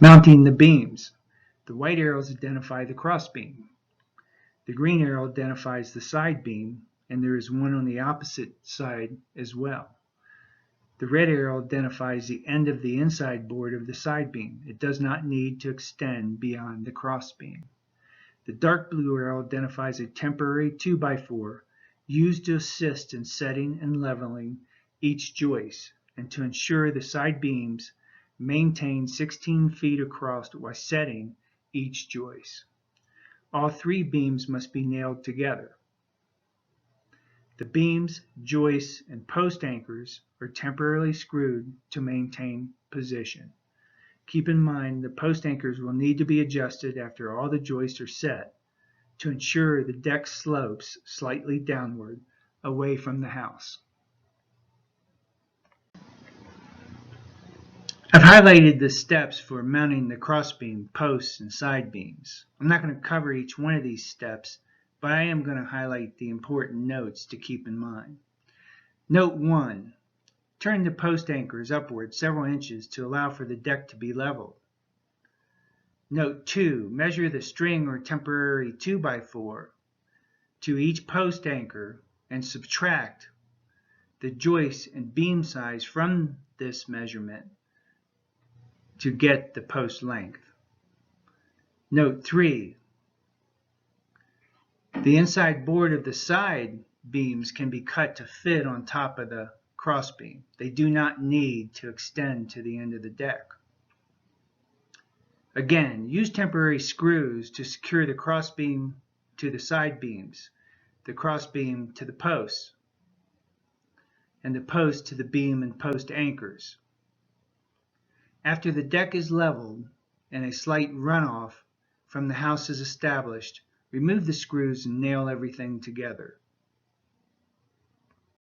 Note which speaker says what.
Speaker 1: Mounting the beams. The white arrows identify the cross beam. The green arrow identifies the side beam, and there is one on the opposite side as well. The red arrow identifies the end of the inside board of the side beam. It does not need to extend beyond the cross beam. The dark blue arrow identifies a temporary 2x4 used to assist in setting and leveling each joist and to ensure the side beams maintain 16 feet across while setting each joist. All three beams must be nailed together. The beams, joists, and post anchors are temporarily screwed to maintain position. Keep in mind the post anchors will need to be adjusted after all the joists are set to ensure the deck slopes slightly downward away from the house. I've highlighted the steps for mounting the crossbeam, posts, and side beams. I'm not going to cover each one of these steps, but I am going to highlight the important notes to keep in mind. Note 1. Turn the post anchors upward several inches to allow for the deck to be leveled. Note 2. Measure the string or temporary 2x4 to each post anchor and subtract the joist and beam size from this measurement to get the post length. Note 3. The inside board of the side beams can be cut to fit on top of the crossbeam. They do not need to extend to the end of the deck. Again, use temporary screws to secure the crossbeam to the side beams, the crossbeam to the posts, and the post to the beam and post anchors. After the deck is leveled and a slight runoff from the house is established, remove the screws and nail everything together.